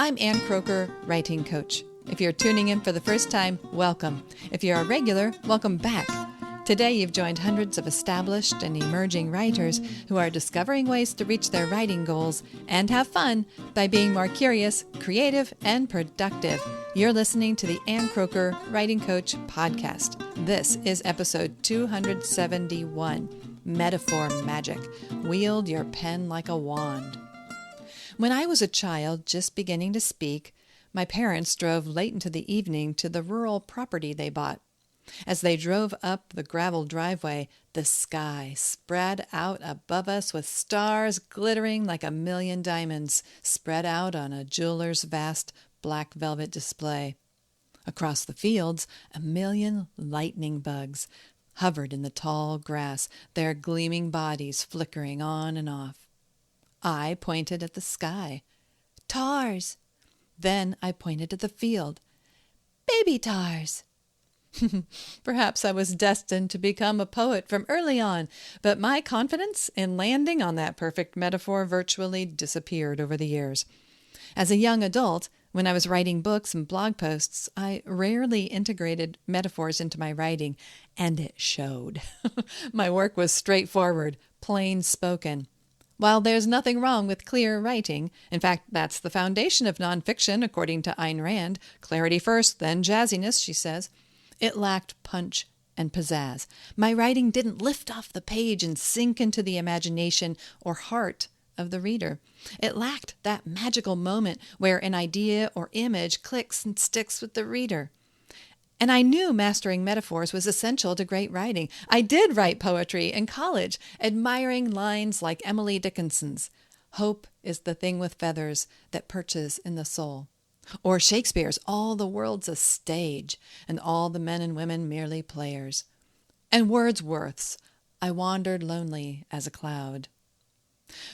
I'm Ann Croker, writing coach. If you're tuning in for the first time, welcome. If you're a regular, welcome back. Today you've joined hundreds of established and emerging writers who are discovering ways to reach their writing goals and have fun by being more curious, creative, and productive. You're listening to the Ann Croker Writing Coach podcast. This is episode 271, Metaphor Magic. Wield your pen like a wand. When I was a child just beginning to speak, my parents drove late into the evening to the rural property they bought. As they drove up the gravel driveway, the sky spread out above us with stars glittering like a million diamonds spread out on a jeweler's vast black velvet display. Across the fields, a million lightning bugs hovered in the tall grass, their gleaming bodies flickering on and off. I pointed at the sky. Tars! Then I pointed at the field. Baby tars! Perhaps I was destined to become a poet from early on, but my confidence in landing on that perfect metaphor virtually disappeared over the years. As a young adult, when I was writing books and blog posts, I rarely integrated metaphors into my writing, and it showed. My work was straightforward, plain spoken. While there's nothing wrong with clear writing, in fact, that's the foundation of nonfiction, according to Ayn Rand, clarity first, then jazziness, she says, it lacked punch and pizzazz. My writing didn't lift off the page and sink into the imagination or heart of the reader. It lacked that magical moment where an idea or image clicks and sticks with the reader. And I knew mastering metaphors was essential to great writing. I did write poetry in college, admiring lines like Emily Dickinson's, "Hope is the thing with feathers that perches in the soul," or Shakespeare's "All the world's a stage, and all the men and women merely players," and Wordsworth's "I wandered lonely as a cloud."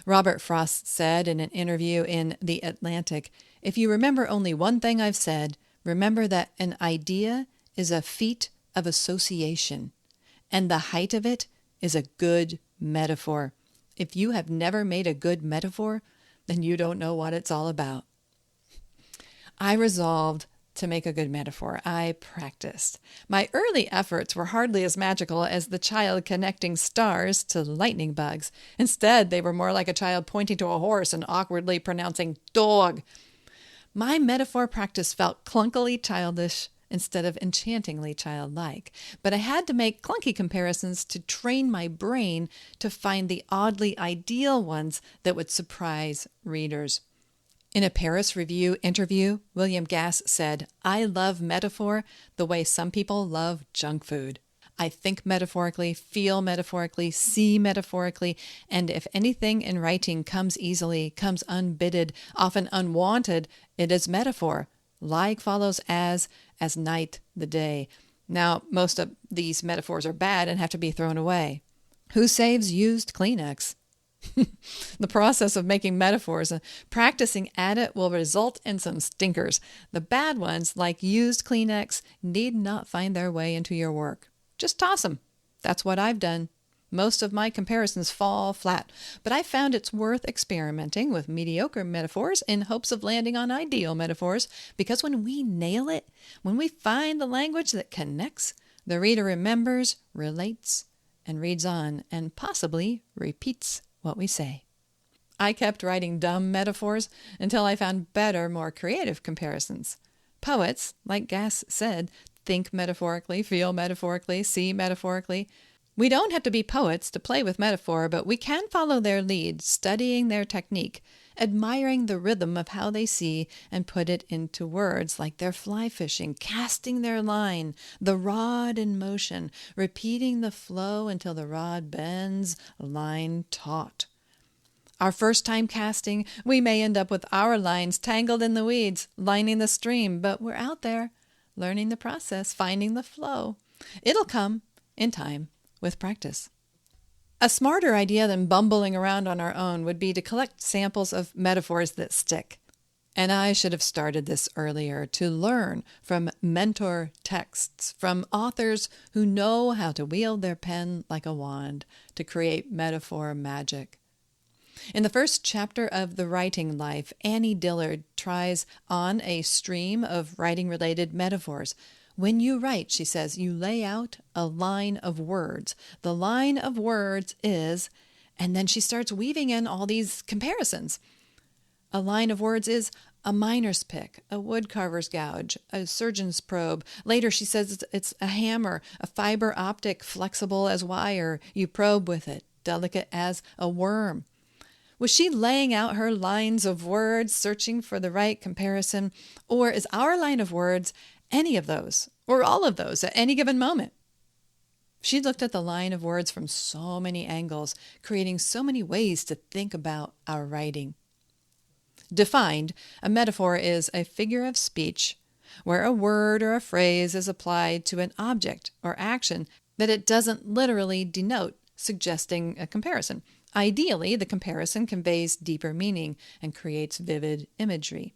Robert Frost said in an interview in The Atlantic, "If you remember only one thing I've said, remember that an idea is a feat of association, and the height of it is a good metaphor. If you have never made a good metaphor, then you don't know what it's all about." I resolved to make a good metaphor. I practiced. My early efforts were hardly as magical as the child connecting stars to lightning bugs. Instead, they were more like a child pointing to a horse and awkwardly pronouncing dog. My metaphor practice felt clunkily childish instead of enchantingly childlike, but I had to make clunky comparisons to train my brain to find the oddly ideal ones that would surprise readers. In a Paris Review interview, William Gass said, "I love metaphor the way some people love junk food. I think metaphorically, feel metaphorically, see metaphorically, and if anything in writing comes easily, comes unbidded, often unwanted, it is metaphor. Like follows as night the day." Now, most of these metaphors are bad and have to be thrown away. Who saves used Kleenex? The process of making metaphors and practicing at it will result in some stinkers. The bad ones, like used Kleenex, need not find their way into your work. Just toss them. That's what I've done. Most of my comparisons fall flat, but I found it's worth experimenting with mediocre metaphors in hopes of landing on ideal metaphors, because when we nail it, when we find the language that connects, the reader remembers, relates, and reads on, and possibly repeats what we say. I kept writing dumb metaphors until I found better, more creative comparisons. Poets, like Gass said, think metaphorically, feel metaphorically, see metaphorically. We don't have to be poets to play with metaphor, but we can follow their lead, studying their technique, admiring the rhythm of how they see and put it into words, like they're fly fishing, casting their line, the rod in motion, repeating the flow until the rod bends, line taut. Our first time casting, we may end up with our lines tangled in the weeds, lining the stream, but we're out there, learning the process, finding the flow. It'll come in time. With practice. A smarter idea than bumbling around on our own would be to collect samples of metaphors that stick. And I should have started this earlier, to learn from mentor texts, from authors who know how to wield their pen like a wand to create metaphor magic. In the first chapter of The Writing Life, Annie Dillard tries on a stream of writing-related metaphors. When you write, she says, you lay out a line of words. The line of words is, and then she starts weaving in all these comparisons. A line of words is a miner's pick, a woodcarver's gouge, a surgeon's probe. Later she says it's a hammer, a fiber optic, flexible as wire. You probe with it, delicate as a worm. Was she laying out her lines of words, searching for the right comparison? Or is our line of words any of those, or all of those at any given moment? She looked at the line of words from so many angles, creating so many ways to think about our writing. Defined, a metaphor is a figure of speech where a word or a phrase is applied to an object or action that it doesn't literally denote, suggesting a comparison. Ideally, the comparison conveys deeper meaning and creates vivid imagery.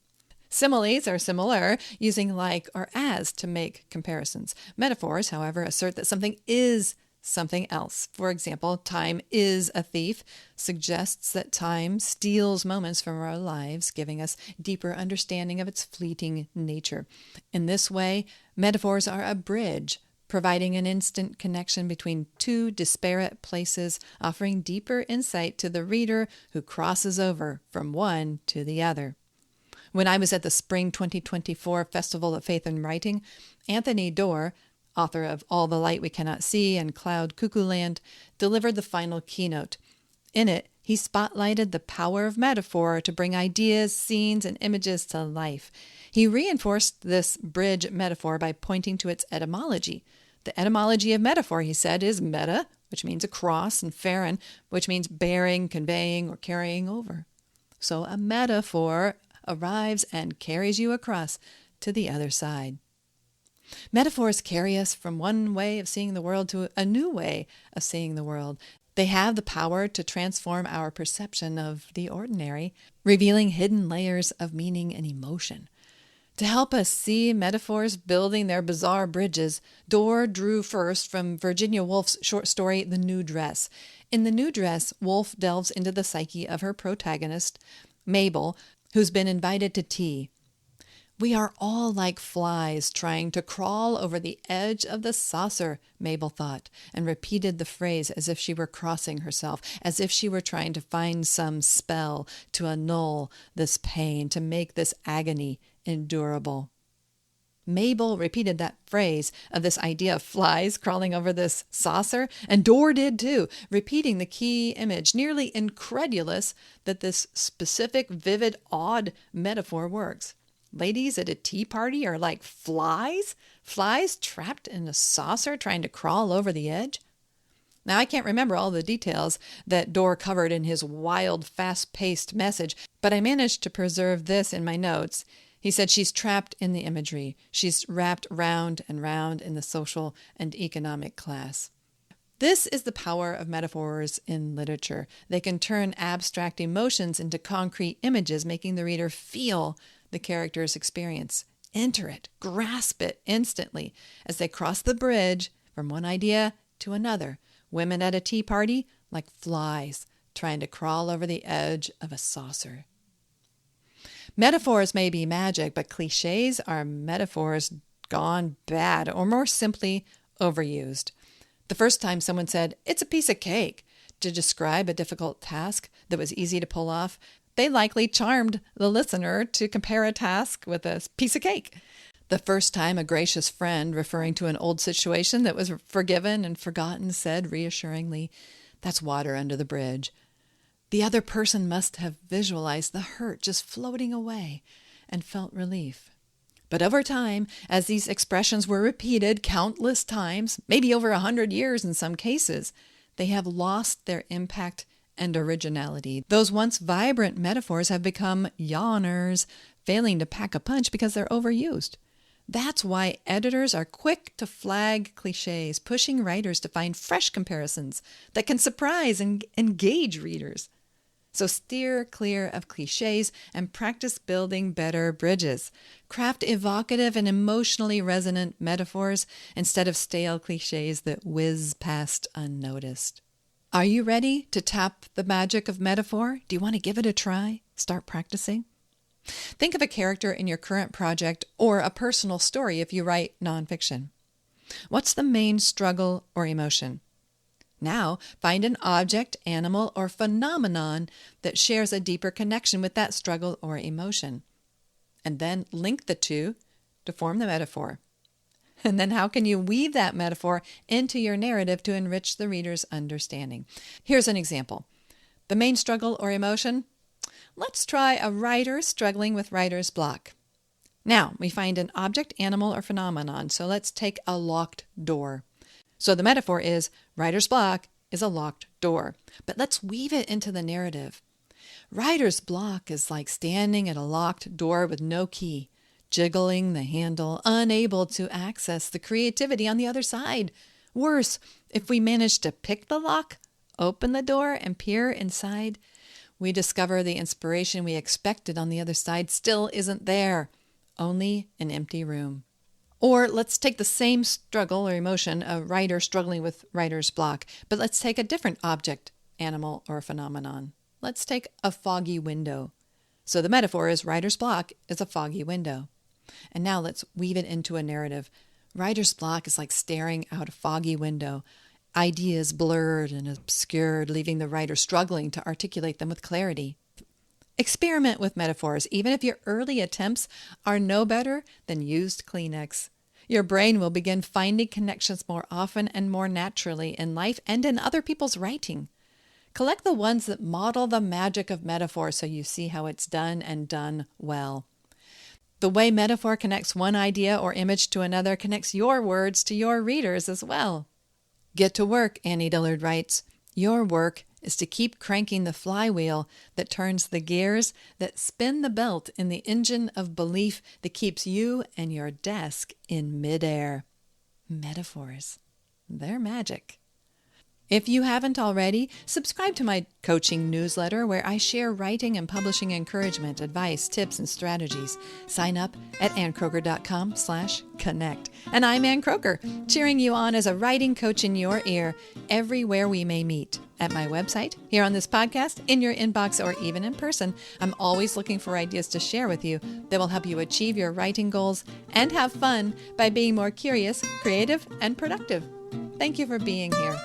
Similes are similar, using like or as to make comparisons. Metaphors, however, assert that something is something else. For example, time is a thief suggests that time steals moments from our lives, giving us deeper understanding of its fleeting nature. In this way, metaphors are a bridge, providing an instant connection between two disparate places, offering deeper insight to the reader who crosses over from one to the other. When I was at the Spring 2024 Festival of Faith and Writing, Anthony Doerr, author of All the Light We Cannot See and Cloud Cuckoo Land, delivered the final keynote. In it, he spotlighted the power of metaphor to bring ideas, scenes, and images to life. He reinforced this bridge metaphor by pointing to its etymology. The etymology of metaphor, he said, is meta, which means across, and pharon, which means bearing, conveying, or carrying over. So a metaphor arrives and carries you across to the other side. Metaphors carry us from one way of seeing the world to a new way of seeing the world. They have the power to transform our perception of the ordinary, revealing hidden layers of meaning and emotion. To help us see metaphors building their bizarre bridges, Doerr drew first from Virginia Woolf's short story, The New Dress. In The New Dress, Woolf delves into the psyche of her protagonist, Mabel, who's been invited to tea. We are all like flies trying to crawl over the edge of the saucer, Mabel thought, and repeated the phrase as if she were crossing herself, as if she were trying to find some spell to annul this pain, to make this agony endurable. Mabel repeated that phrase of this idea of flies crawling over this saucer, and Doerr did too, repeating the key image, nearly incredulous that this specific, vivid, odd metaphor works. Ladies at a tea party are like flies? Flies trapped in a saucer trying to crawl over the edge? Now, I can't remember all the details that Doerr covered in his wild, fast-paced message, but I managed to preserve this in my notes. He said she's trapped in the imagery. She's wrapped round and round in the social and economic class. This is the power of metaphors in literature. They can turn abstract emotions into concrete images, making the reader feel the character's experience. Enter it, grasp it instantly as they cross the bridge from one idea to another. Women at a tea party like flies trying to crawl over the edge of a saucer. Metaphors may be magic, but cliches are metaphors gone bad, or more simply, overused. The first time someone said, "It's a piece of cake," to describe a difficult task that was easy to pull off, they likely charmed the listener to compare a task with a piece of cake. The first time a gracious friend, referring to an old situation that was forgiven and forgotten, said reassuringly, "That's water under the bridge," the other person must have visualized the hurt just floating away and felt relief. But over time, as these expressions were repeated countless times, maybe over 100 years in some cases, they have lost their impact and originality. Those once vibrant metaphors have become yawners, failing to pack a punch because they're overused. That's why editors are quick to flag cliches, pushing writers to find fresh comparisons that can surprise and engage readers. So steer clear of cliches and practice building better bridges. Craft evocative and emotionally resonant metaphors instead of stale cliches that whiz past unnoticed. Are you ready to tap the magic of metaphor? Do you want to give it a try? Start practicing? Think of a character in your current project or a personal story if you write nonfiction. What's the main struggle or emotion? Now, find an object, animal, or phenomenon that shares a deeper connection with that struggle or emotion. And then link the two to form the metaphor. And then how can you weave that metaphor into your narrative to enrich the reader's understanding? Here's an example. The main struggle or emotion? Let's try a writer struggling with writer's block. Now, we find an object, animal, or phenomenon. So let's take a locked door. So the metaphor is writer's block is a locked door. But let's weave it into the narrative. Writer's block is like standing at a locked door with no key, jiggling the handle, unable to access the creativity on the other side. Worse, if we manage to pick the lock, open the door, and peer inside, we discover the inspiration we expected on the other side still isn't there, only an empty room. Or let's take the same struggle or emotion, a writer struggling with writer's block, but let's take a different object, animal, or phenomenon. Let's take a foggy window. So the metaphor is writer's block is a foggy window. And now let's weave it into a narrative. Writer's block is like staring out a foggy window. Ideas blurred and obscured, leaving the writer struggling to articulate them with clarity. Experiment with metaphors, even if your early attempts are no better than used Kleenex. Your brain will begin finding connections more often and more naturally in life and in other people's writing. Collect the ones that model the magic of metaphor so you see how it's done and done well. The way metaphor connects one idea or image to another connects your words to your readers as well. Get to work, Annie Dillard writes. Your work is to keep cranking the flywheel that turns the gears, that spin the belt in the engine of belief that keeps you and your desk in midair. Metaphors. They're magic. If you haven't already, subscribe to my coaching newsletter where I share writing and publishing encouragement, advice, tips, and strategies. Sign up at annkroger.com/connect. And I'm Ann Kroger, cheering you on as a writing coach in your ear everywhere we may meet. At my website, here on this podcast, in your inbox, or even in person, I'm always looking for ideas to share with you that will help you achieve your writing goals and have fun by being more curious, creative, and productive. Thank you for being here.